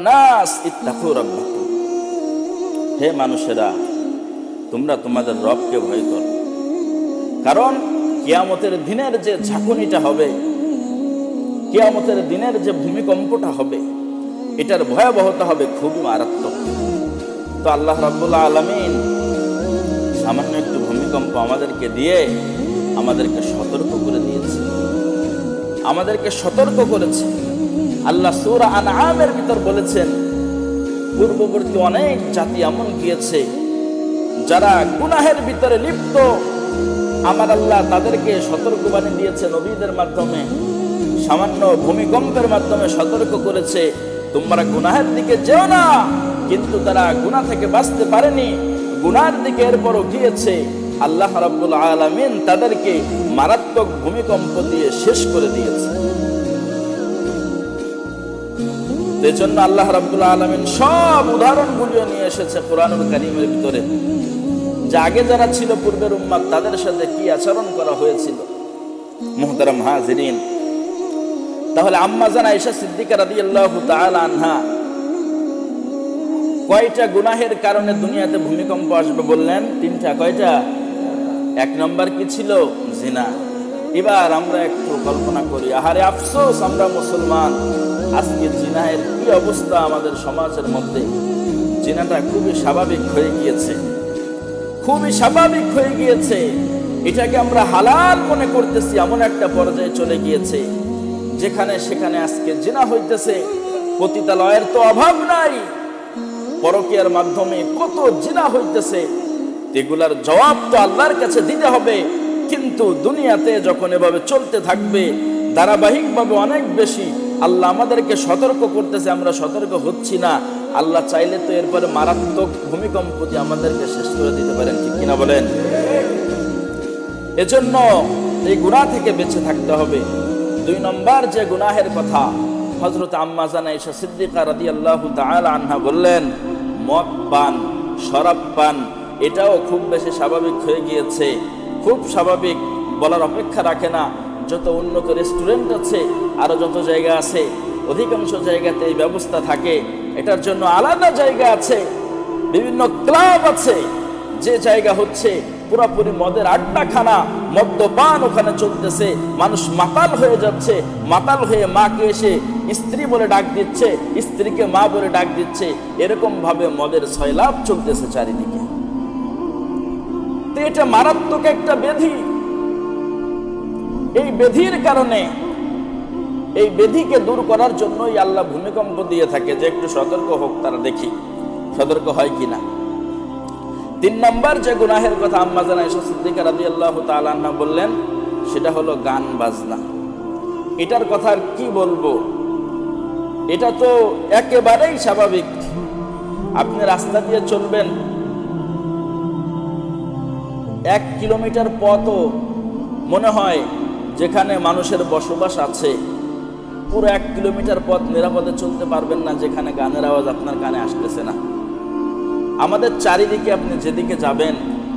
নাস ইত্তাকু রাব্বাকুম, হে মানুষেরা তোমরা তোমাদের রবকে ভয় করো, কারণ কিয়ামতের দিনের যে ঝাঁকুনিটা হবে, কিয়ামতের দিনের যে ভূমিকম্পটা হবে, এটার ভয়াবহতা হবে খুবই মারাত্মক। তো আল্লাহ রাব্বুল আলামিন সামান্য একটু ভূমিকম্প আমাদেরকে দিয়ে আমাদেরকে সতর্ক করে দিয়েছে, আমাদেরকে সতর্ক করেছে। আল্লাহ সূরা আনআমের ভিতর বলেছেন, পূর্ববর্তী অনেক জাতি এমন গিয়েছে যারা গুনাহের ভিতরে লিপ্ত, আমার আল্লাহ তাদেরকে সতর্কবাণী দিয়েছে নবীদের মাধ্যমে, সামান্য ভূমিকম্পের মাধ্যমে সতর্ক করেছে, তোমরা গুনাহের দিকে যেও না। কিন্তু তারা গুনাহ থেকে বাঁচতে পারেনি, গুনাহের দিকে এরপরও গিয়েছে। আল্লাহ রাব্বুল আলামিন তাদেরকে মারাত্মক ভূমিকম্প দিয়ে শেষ করে দিয়েছে। এজন্য আল্লাহ রাব্বুল আলামিন সব উদাহরণগুলো নিয়ে এসেছে কোরআনুল কারীমের ভিতরে, যে আগে যারা ছিল পূর্বের উম্মাত তাদের সাথে কি আচরণ করা হয়েছিল। মুহতারাম হাজিরিন, তাহলে আম্মা জান আয়েশা সিদ্দিকা রাদিয়াল্লাহু তাআলা আনহা কয়টা গুনাহের কারণে দুনিয়াতে ভূমিকম্প আসবে বললেন? তিনটা। কয়টা? এক নম্বর কি ছিল? জিনা। এবার আমরা একটু কল্পনা করি, আহারে আফসোস, আমরা মুসলমান, আজকে জিনাহের কি অবস্থা আমাদের সমাজের মধ্যে। জিনাটা খুবই স্বাভাবিক হয়ে গিয়েছে, খুবই স্বাভাবিক হয়ে গিয়েছে। এটাকে আমরা হালাল মনে করতেছি, এমন একটা পর্যায়ে চলে গিয়েছে যেখানে সেখানে আজকে জিনা হইতেছে। পতিতালয়ের তো অভাব নাই, পরকীয়ার মাধ্যমে কত জিনা হইতেছে। এগুলার জবাব তো আল্লাহর কাছে দিতে হবে। কিন্তু দুনিয়াতে যখন এভাবে চলতে থাকবে ধারাবাহিকভাবে অনেক বেশি, আল্লাহ আমাদেরকে সতর্ক করতেছে, আমরা সতর্ক হচ্ছি না। আল্লাহ চাইলে তো এরপরে মারাত্মক ভূমিকম্প দিয়ে আমাদেরকে শেষ করে দিতে পারেন, ঠিক কিনা বলেন? এজন্য এই গুনাহ থেকে বেঁচে থাকতে হবে। দুই নম্বর যে গুনাহের কথা হযরত আম্মা জান আয়েশা সিদ্দিকা রাদিয়াল্লাহু তাআলা আনহা বললেন, মদ পান, শরাব পান, এটাও খুব বেশি স্বাভাবিক হয়ে গিয়েছে। খুব স্বাভাবিক বলার অপেক্ষা রাখে না। যত উন্নত রেস্টুরেন্ট আছে, আরো যত জায়গা আছে, অধিকাংশ জায়গাতে এই ব্যবস্থা থাকে। এটার জন্য আলাদা জায়গা আছে, বিভিন্ন ক্লাব আছে, যে জায়গা হচ্ছে পুরোপুরি মদের আড্ডাখানা, মদ্যপান ওখানে চলতেছে, মানুষ মাতাল হয়ে যাচ্ছে। মাতাল হয়ে মাকে এসে স্ত্রী বলে ডাক দিচ্ছে, স্ত্রীকে মা বলে ডাক দিচ্ছে। এরকম ভাবে মদের সয়লাভ চলতেছে চারিদিকে। তো এটা মারাত্মক একটা ব্যাধি। এই ব্যাধির কারণে, এই ব্যাধিকে দূর করার জন্যই আল্লাহ ভূমিকম্প দিয়ে থাকে, যে একটু সতর্ক হোক, তারা দেখি সতর্ক হয় কিনা। তিন নম্বর যে গুনাহের কথা আম্মা জান আয়েশা সিদ্দিকা রাদিয়াল্লাহু তাআলা আনহা বললেন, সেটা হলো গান বাজনা। এটার কথা আর কি বলবো, এটা তো একেবারেই স্বাভাবিক। আপনি রাস্তা দিয়ে চলবেন, 1 কিলোমিটার পথও মনে হয় যেখানে মানুষের বসবাস আছে, পুরো 1 কিলোমিটার পথ নিরাপদে চলতে পারবেন না যেখানে গানের আওয়াজ আপনার কানে আসতেছে না। আমাদের চারিদিকে আপনি যেদিকে যাবেন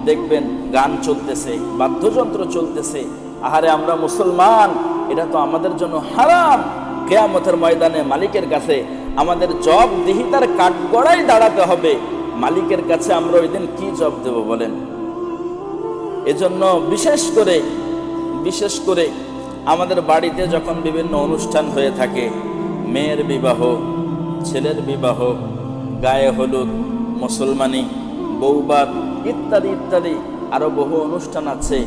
দেখবেন গান চলতেছে, বাদ্যযন্ত্র চলতেছে। আহারে আমরা মুসলমান, এটা তো আমাদের জন্য হারাম। কিয়ামতের ময়দানে মালিকের কাছে আমাদের জবাবদিহিতার কাঠগড়ায় দাঁড়াতে হবে। মালিকের কাছে আমরা ওই দিন কি জবাব দেব বলেন? এজন্য বিশেষ করে আমাদের বাড়িতে যখন বিভিন্ন অনুষ্ঠান হয়ে থাকে, মেয়ের বিবাহ, ছেলের বিবাহ, গায়ে হলুদ, মুসলমানি, বৌবাত ইত্যাদি ইত্যাদি আরো বহু অনুষ্ঠান আছে।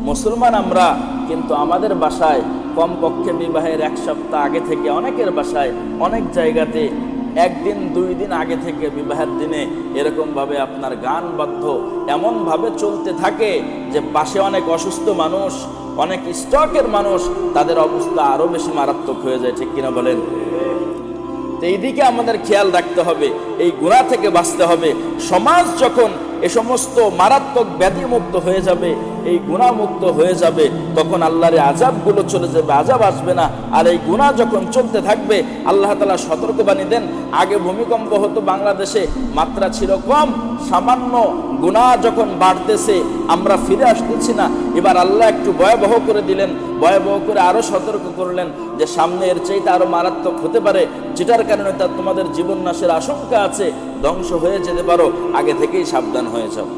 মুসলমান আমরা, কিন্তু আমাদের বাসায় কমপক্ষে বিবাহের 1 সপ্তাহ আগে থেকে, অনেকের বাসায় অনেক জায়গাতে 1 দিন 2 দিন আগে থেকে বিবাহের দিনে এরকম ভাবে আপনার গান বাদ্য এমন ভাবে চলতে থাকে যে পাশে অনেক অসুস্থ মানুষ, অনেক স্ট্রোকের মানুষ, তাদের অবস্থা আরো বেশি মারাত্মক হয়ে যায়, ঠিক কিনা বলেন? এই দিকে আমাদের খেয়াল রাখতে হবে, এই গুনাহ থেকে বাঁচতে হবে। সমাজ যখন এ সমস্ত মারাত্মক ব্যাধি মুক্ত হয়ে যাবে, এই গুনাহ মুক্ত হয়ে যাবে, তখন আল্লাহর আযাবগুলো চলে যাবে, আযাব আসবে না। আর এই গুনাহ যখন চলতে থাকবে, আল্লাহ তাআলা সতর্কবাণী দেন, আগে ভূমিকম্প হতো বাংলাদেশে, মাত্রা ছিল কম, সামান্য, গুনাহ যখন বাড়তেছে আমরা ফিরে আসতেছি না, এবার আল্লাহ একটু ভয়াবহ করে দিলেন, ভয়াবহ করে আরো সতর্ক করলেন যে সামনে এর চাইতে আরো মারাত্মক হতে পারে, যেটার কারণে তার তোমাদের জীবন নাশের আশঙ্কা আছে, ধ্বংস হয়ে যেতে পারো, আগে থেকেই সাবধান হয়ে যাও।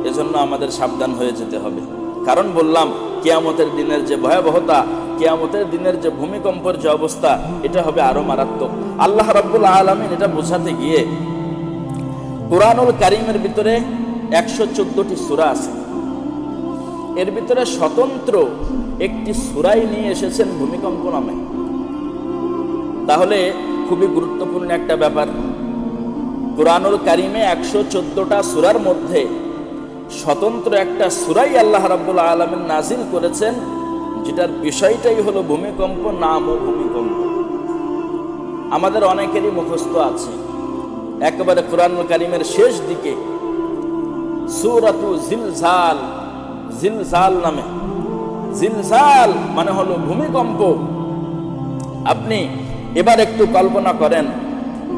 এজন্য আমাদের সাবধান হয়ে যেতে হবে। কারণ বললাম, কিয়ামতের দিনের যে ভয়াবহতা, কিয়ামতের দিনের যে ভূমিকম্পের যে অবস্থা, এটা হবে আরো মারাত্মক। আল্লাহ রাব্বুল আলামিন এটা বোঝাতে গিয়ে কুরআনুল কারীমের ভিতরে 114টি সূরা আছে, এর ভিতরে স্বতন্ত্র একটি সূরাই নিয়ে এসেছেন ভূমিকম্প নামে। তাহলে খুবই গুরুত্বপূর্ণ একটা ব্যাপার, কুরআনুল কারীমে 114টা সূরার মধ্যে স্বতন্ত্র একটা সূরাই আল্লাহ রাব্বুল আলামিন নাজিল করেছেন, যেটার বিষয়টাই হলো ভূমিকম্প, নাম ও ভূমিকম্প। আমাদের অনেকেরই মুখস্থ আছে, একেবারে কুরআনুল কারীমের শেষ দিকে সূরাতু জিলজাল, জিলজাল নামে, জিলজাল মানে হলো ভূমিকম্প। আপনি এবার একটু কল্পনা করেন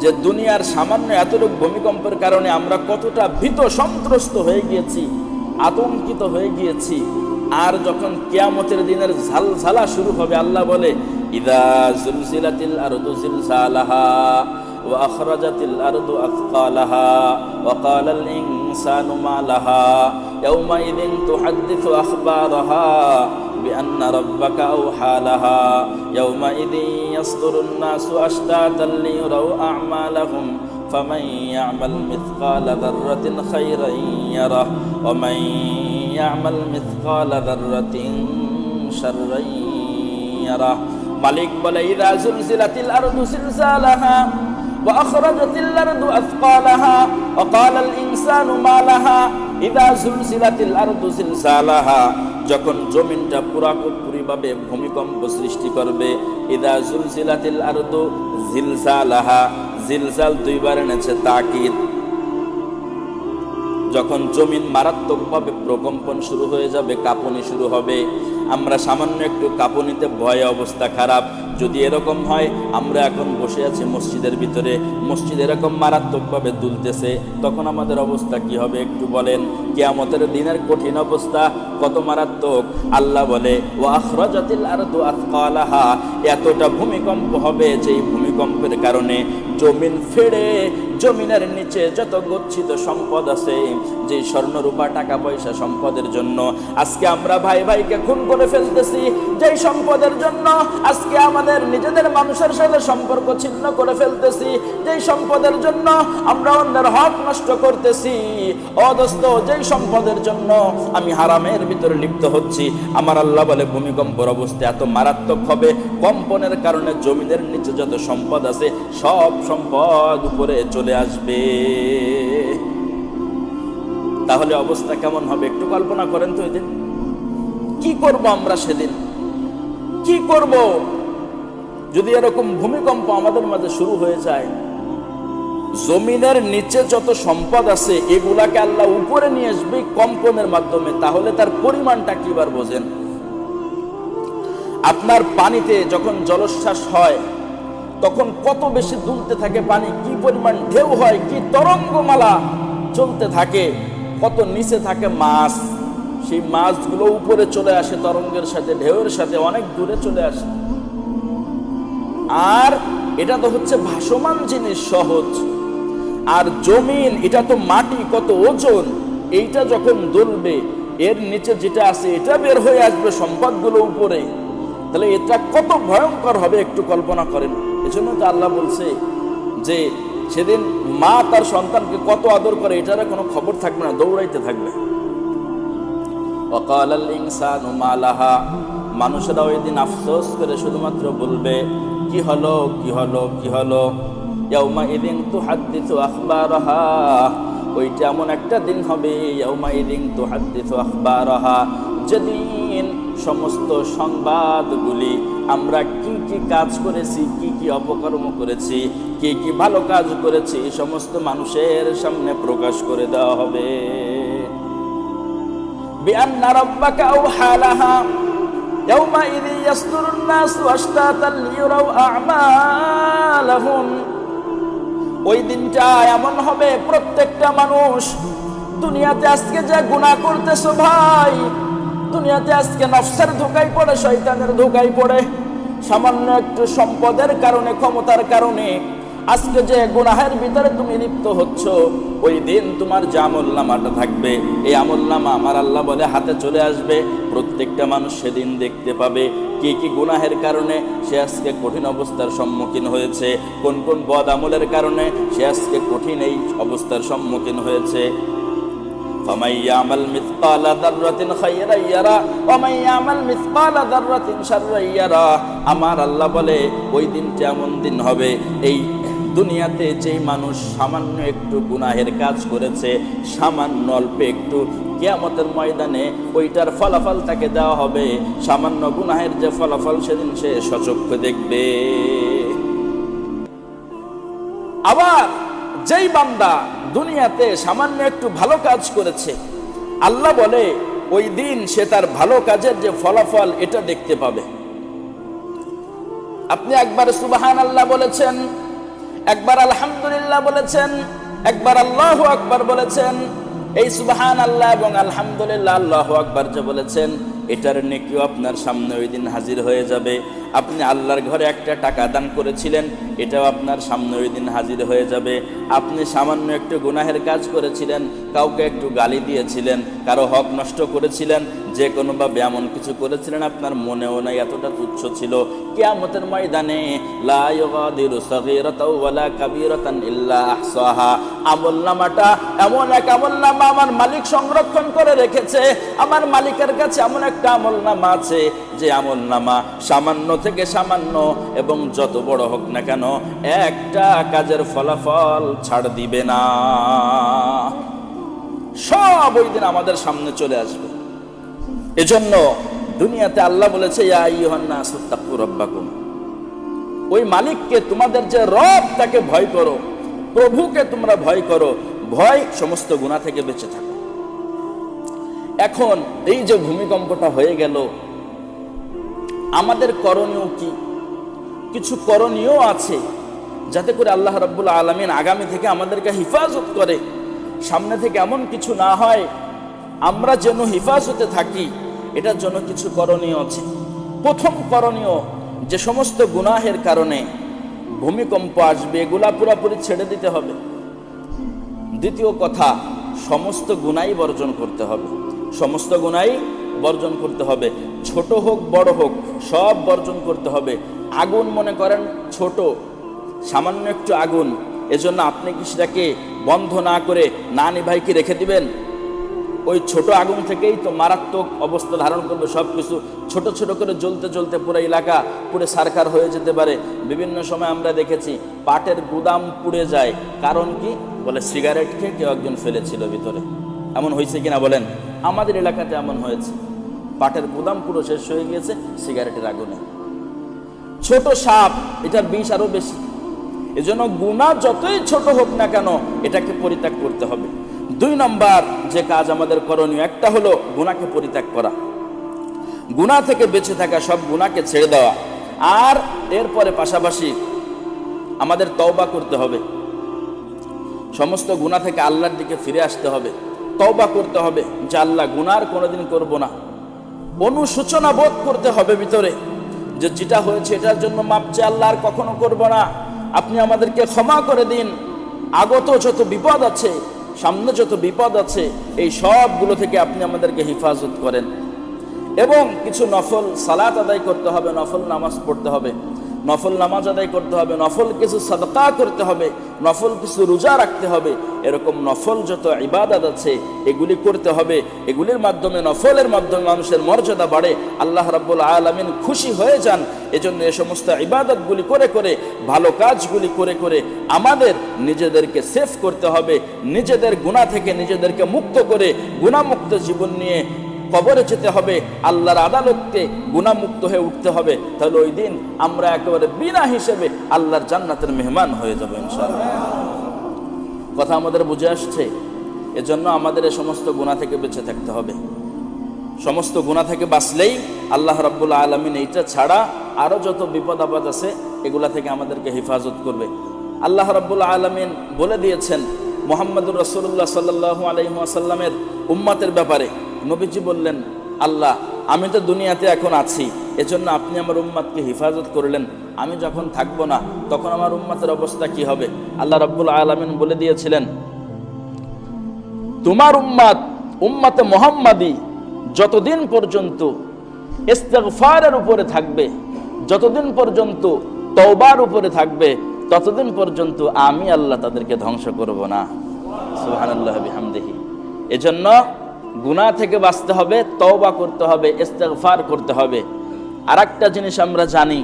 যে দুনিয়ার সামান্য এতটুকু ভূমিকম্পের কারণে আমরা কতটা ভীত সন্ত্রস্ত হয়ে গিয়েছি, আতঙ্কিত হয়ে গিয়েছি। আর যখন কিয়ামতের দিনের ঝালঝালা শুরু হবে, আল্লাহ বলে ইদা জুলজিলাতিল আরদু জিলজালাহা ওয়া আখরাজাতিল আরদু আথকালাহা ওয়া ক্বালাল ইনসানু মা লাহা ইয়াওমাইযিন তুহাদ্দিসু আখবারাহা বিআন্না রাব্বাকা আওহা লাহা ইয়াওমাইযিন ইয়াসদুরুন নাসু আশতাতান লিয়ারাউ আ'মালাহুম ফামান ইয়া'মাল মিথকালা যাররাতিন খায়রান ইয়ারাহ ওয়া মান ইয়া'মাল মিথকালা যাররাতিন শাররান ইয়ারাহ। মালিক বলে ইযা জুলজিলাতিল আরদু জিলজালাহা ওয়া আখরাজাতিল আরদু আথকালাহা ওয়া ক্বালাল ইনসানু মা লাহা ইযা জুলজিলাতিল আরদু জিলজালাহা, যখন জমিনটা পুরোপুরিভাবে ভূমিকম্প সৃষ্টি করবে। ইযা জুলজিলাতিল আরদু জিলজালাহা, জিলজাল দুইবার এনেছে তাকিদ। যখন জমিন মারাত্মকভাবে প্রকম্পন শুরু হয়ে যাবে, কাঁপুনি শুরু হবে, আমরা সামান্য একটু কাঁপুনিতে ভয়ে অবস্থা খারাপ। যদি এরকম হয়, আমরা এখন বসে আছি মসজিদের ভিতরে, মসজিদ এরকম মারাত্মকভাবে দুলতেছে, তখন আমাদের অবস্থা কি হবে একটু বলেন? কিয়ামতের দিনের কঠিন অবস্থা কত মারাত্মক। আল্লাহ বলে ওয়া আখরাজাতিল আরদু আথকালাহা, এতটা ভূমিকম্প হবে যে ভূমিকম্পের কারণে জমিন ফেড়ে, জমিনের নিচে যত গচ্ছিত সম্পদ আছে, যে স্বর্ণ রূপা টাকা পয়সা সম্পদের জন্য আজকে আমরা ভাই ভাইকে খুন করে ফেলতেছি, যেই সম্পদের জন্য আজকে আমাদের নিজেদের মানুষের সাথে সম্পর্ক ছিন্ন করে ফেলতেছি, যেই সম্পদের জন্য আমরা অন্যের হক নষ্ট করতেছি, অদস্ত যেই সম্পদের জন্য আমি হারামের ভিতরে লিপ্ত হচ্ছি, আমার আল্লাহ বলে ভূমিকম্পের অবস্থা এত মারাত্মক হবে, কম্পনের কারণে জমিনের নিচে যত সম্পদ আছে সব সম্পদ উপরে চলে আসবে। তাহলে অবস্থা কেমন হবে একটু কল্পনা করেন তো। এদিন কি করব আমরা, সেদিন কি করব যদি এরকম ভূমিকম্প আমাদের মাঝে শুরু হয়ে যায়? জমিনের নিচে যত সম্পদ আছে এগুলাকে আল্লাহ উপরে নিয়ে আসবে কম্পনের মাধ্যমে, তাহলে তার পরিমাণটা কিবার বোঝেন। আপনার পানিতে যখন জলোচ্ছ্বাস হয় তখন কত বেশি দুলতে থাকে পানি, কি পরিমাণ ঢেউ হয়, কি তরঙ্গমালা চলতে থাকে, কত নিচে থাকে মাছ, সেই মাছগুলো উপরে চলে আসে তরঙ্গের সাথে, ঢেউয়ের সাথে অনেক দূরে চলে আসে। আর এটা তো হচ্ছে ভাসমান জিনিস, সহজ। আর জমিন এটা তো মাটি, কত ওজন, এইটা যখন দুলবে এর নিচে যেটা আছে এটা বের হয়ে আসবে সম্পদগুলো উপরে, তাহলে এটা কত ভয়ঙ্কর হবে একটু কল্পনা করেন। এজন্য তো আল্লাহ বলছে যে সেদিন মা তার সন্তানকে কত আদর করে এটার কোনো খবর থাকবে না, দৌড়াইতে থাকবে। ওয়াকালাল ইনসানু মা লাহা, মানুষেরা ওই দিন আফসোস করে শুধুমাত্র বলবে কি হলো, কি হলো, কি হলো। ইয়াউমাইযিন তুহাদ্দিসু আখবারাহা, ওইটা এমন একটা দিন হবে, ইয়াউমাইযিন তুহাদ্দিসু আখবারাহা, যেদিন সমস্ত সংবাদগুলি আমরা কি কি কাজ করেছি, কি কি অপকর্ম করেছি, কি কি ভালো কাজ করেছি, সমস্ত মানুষের সামনে প্রকাশ করে দেওয়া হবে। বিআন্না রাব্বাকা আওহা লাহা ইয়াওমাইযিন ইয়াসদুরুন নাসু আশতাতান লিয়ারাউ আ'মালাহুম। ওই দিনটা এমন হবে, প্রত্যেকটা মানুষ দুনিয়াতে আজকে যে গুনাহ করতেছো ভাই, দুনিয়াতে আজকে নফসের ধোঁকায় পড়ে, শয়তানের ধোঁকায় পড়ে, সামান্য একটু সম্পদের কারণে, ক্ষমতার কারণে আজকে যে গুনাহের ভিতরে তুমি লিপ্ত হচ্ছ, ওই দিন তোমার যে আমলনামাটা থাকবে, এই আমলনামা আমার আল্লাহ বলে হাতে চলে আসবে। প্রত্যেকটা মানুষ সেদিন দেখতে পাবে কি কি গুনাহের কারণে সে আজকে কঠিন অবস্থার সম্মুখীন হয়েছে, কোন কোন বদ আমলের কারণে সে আজকে কঠিন এই অবস্থার সম্মুখীন হয়েছে। فَمَن يَعْمَلْ مِثْقَالَ ذَرَّةٍ خَيْرًا يَرَهُ وَمَن يَعْمَلْ مِثْقَالَ ذَرَّةٍ شَرًّا يَرَهُ। আমার আল্লাহ বলে ওই দিনটা এমন দিন হবে, এই দুনিয়াতে যেই মানুষ সামান্য একটু গুনাহের কাজ করেছে, সামান্য অল্প একটু, কিয়ামতের ময়দানে ওইটার ফলাফল তাকে দেওয়া হবে। সামান্য গুনাহের যে ফলাফল সেদিন সে সচক্ষে দেখবে। আবার যেই বান্দা দুনিয়াতে সামান্য একটু ভালো কাজ করেছে, আল্লাহ বলে ওই দিন সে তার ভালো কাজের যে ফলাফল এটা দেখতে পাবে। আপনি একবার সুবহানাল্লাহ বলেছেন, একবার আলহামদুলিল্লাহ বলেছেন, একবার আল্লাহু আকবার বলেছেন, এই সুবহানাল্লাহ এবং আলহামদুলিল্লাহ, আল্লাহু আকবার যে বলেছেন, এটার নেকিও আপনার সামনে ওই দিন হাজির হয়ে যাবে। আপনি আল্লাহর ঘরে একটা টাকা দান করেছিলেন, এটাও আপনার সামনে ওই দিন হাজির হয়ে যাবে। আপনি সামান্য একটু গুনাহের কাজ করেছিলেন, কাউকে একটু গালি দিয়েছিলেন, কারো হক নষ্ট করেছিলেন, যে কোনোভাবে এমন কিছু করেছিলেন আপনার মনেও নাই, এতটা তুচ্ছ ছিল, কিয়ামতের ময়দানে লা ইউগাদিরু সাগীরাতাও ওয়ালা কাবীরাতান ইল্লা আহসাহা, আমলনামাটা এমন এক আমলনামা আমার মালিক সংরক্ষণ করে রেখেছে। আমার মালিকের কাছে এমন একটা আমলনামা আছে যে আমলনামা সামান্য থেকে সামান্য এবং যত বড় হোক না কেন একটা কাজের ফলাফল ছাড় দিবে না, সব ওই দিন আমাদের সামনে চলে আসবে। এজন্য দুনিয়াতে আল্লাহ বলেছে ইয়া আইয়ুহান নাসু তাকু রাব্বাকুম, ওই মালিককে, তোমাদের যে রব তাকে ভয় করো, প্রভুকে তোমরা ভয় করো, ভয় সমস্ত গুনাহ থেকে বেঁচে থাকো। এখন এই যে ভূমিকম্পটা হয়ে গেল, আমাদের করণীয় কি? কিছু করণীয় আছে যাতে করে আল্লাহ রাব্বুল আলামিন আগামী থেকে আমাদেরকে হেফাজত করে, সামনে থেকে এমন কিছু না হয়, আমরা যেন হেফাজতে থাকি, এটার জন্য কিছু করণীয় আছে। প্রথম করণীয়, যে সমস্ত গুনাহের কারণে ভূমিকম্প আসবে এগুলা পুরোপুরি ছেড়ে দিতে হবে। দ্বিতীয় কথা, সমস্ত গুনাহই বর্জন করতে হবে, সমস্ত গুনাহই বর্জন করতে হবে, ছোট হোক বড় হোক সব বর্জন করতে হবে। আগুন মনে করেন ছোট, সামান্য একটু আগুন, এজন্য আপনি কি সেটাকে বন্ধ না করে না নিভাই কি রেখে দিবেন? ওই ছোট আগুন থেকেই তো মারাত্মক অবস্থা ধারণ করবে। সব কিছু ছোট ছোট করে জ্বলতে জ্বলতে পুরো এলাকা পুরো সারখার হয়ে যেতে পারে। বিভিন্ন সময় আমরা দেখেছি পাটের গুদাম পুড়ে যায়, কারণ কি? বলে সিগারেট খেয়ে কেউ একজন ফেলেছিল ভিতরে। এমন হয়েছে কিনা বলেন? আমাদের এলাকাতে এমন হয়েছে, পাটের গুদাম পুরো শেষ হয়ে গিয়েছে সিগারেটের আগুনে। ছোট সাপ, এটার বিষ আরো বেশি। এজন্য গুনাহ যতই ছোট হোক না কেন এটাকে পরিত্যাগ করতে হবে। 2 নম্বর যে কাজ আমাদের করণীয়, একটা হলো গুনাহকে পরিত্যাগ করা, গুনাহ থেকে বেঁচে থাকা, সব গুনাহকে ছেড়ে দেওয়া। আর এরপরে পাশাপাশি আমাদের তওবা করতে হবে, সমস্ত গুনাহ থেকে আল্লাহর দিকে ফিরে আসতে হবে, তওবা করতে হবে যে আল্লাহ গুনাহ কোনোদিন করব না। অনুশোচনা বোধ করতে হবে ভিতরে যে যেটা হয়েছে এটার জন্য মাপ চেয়ে আল্লাহ আর কখনো করব না, আপনি আমাদেরকে ক্ষমা করে দিন। আগত যত বিপদ আছে, সামনে যত বিপদ আছে, এই সবগুলো থেকে আপনি আমাদেরকে হেফাজত করেন। এবং কিছু নফল সালাত আদায় করতে হবে, নফল নামাজ পড়তে হবে, নফল নামাজ আদায় করতে হবে, নফল কিছু সাদকা করতে হবে, নফল কিছু রোজা রাখতে হবে। এরকম নফল যত ইবাদত আছে এগুলি করতে হবে। এগুলির মাধ্যমে, নফলের মাধ্যমে মানুষের মর্যাদা বাড়ে, আল্লাহ রাব্বুল আলামিন খুশি হয়ে যান। এজন্য এই সমস্ত ইবাদতগুলি করে করে, ভালো কাজগুলি করে করে আমাদের নিজেদেরকে সেফ করতে হবে, নিজেদের গুনাহ থেকে নিজেদেরকে মুক্ত করে গুনাহমুক্ত জীবন নিয়ে কবরে যেতে হবে, আল্লাহর আদালতকে গুনাহমুক্ত হয়ে উঠতে হবে, তাহলে ওই দিন আমরা একেবারে বিনা হিসেবে আল্লাহর জান্নাতের মেহমান হয়ে যাবো ইনশাআল্লাহ। কথা আমাদের বুঝে আসছে? এজন্য আমাদের এই সমস্ত গুনাহ থেকে বেঁচে থাকতে হবে। সমস্ত গুনাহ থেকে বাঁচলেই আল্লাহ রাব্বুল আলামিন এইটা ছাড়া আরো যত বিপদ আপদ আছে এগুলা থেকে আমাদেরকে হেফাজত করবে। আল্লাহ রাব্বুল আলামিন বলে দিয়েছেন মুহাম্মদুর রাসূলুল্লাহ সাল্লাল্লাহু আলাইহি ওয়াসাল্লামের উম্মতের ব্যাপারে। নবীজি বললেন, আল্লাহ আমি তো দুনিয়াতে এখন আছি, এজন্য আপনি আমার উম্মতকে হেফাজত করলেন, আমি যখন থাকবো না তখন আমার উম্মতের অবস্থা কি হবে? আল্লাহ রাব্বুল আলামিন বলে দিয়েছিলেন, তোমার উম্মতে মুহাম্মাদি যতদিন পর্যন্ত ইস্তিগফারের উপরে থাকবে, যতদিন পর্যন্ত তওবার উপরে থাকবে, ততদিন পর্যন্ত আমি আল্লাহ তাদেরকে ধ্বংস করব না। সুবহানাল্লাহ বিহামদিহি। এজন্য গুনাহ থেকে বাঁচতে হবে, তওবা করতে হবে, ইস্তিগফার করতে হবে। আরেকটা জিনিস আমরা জানি,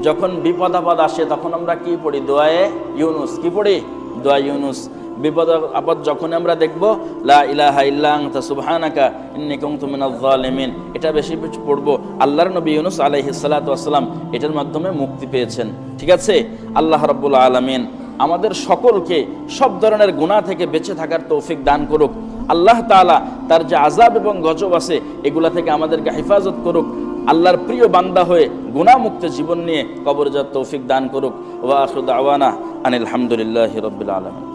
যখন বিপদ আপদ আসে তখন আমরা কি পড়ি? দোয়ায়ে ইউনুস। কি পড়ি? দোয়া ইউনুস। বিপদ আপদ যখন আমরা দেখব, লা ইলাহা ইল্লা আনতা সুবহানাকা ইন্নী কুনতু মিনাজ জালিমিন, এটা বেশি বেশি পড়বো। আল্লাহর নবী ইউনুস আলাইহিস সালাতু ওয়াস সালাম এটার মাধ্যমে মুক্তি পেয়েছেন। ঠিক আছে? আল্লাহ রাব্বুল আলামিন আমাদের সকলকে সব ধরনের গুনাহ থেকে বেঁচে থাকার তৌফিক দান করুক। আল্লাহ তাআলা তার যে আযাব এবং গজব আছে এগুলা থেকে আমাদেরকে হেফাজত করুক। আল্লাহর প্রিয় বান্দা হয়ে গুনাহ মুক্ত জীবন নিয়ে কবরে যাওয়ার তৌফিক দান করুক। ওয়া আখিরু দাওয়ানা আনিল হামদুলিল্লাহি রাব্বিল আলামিন।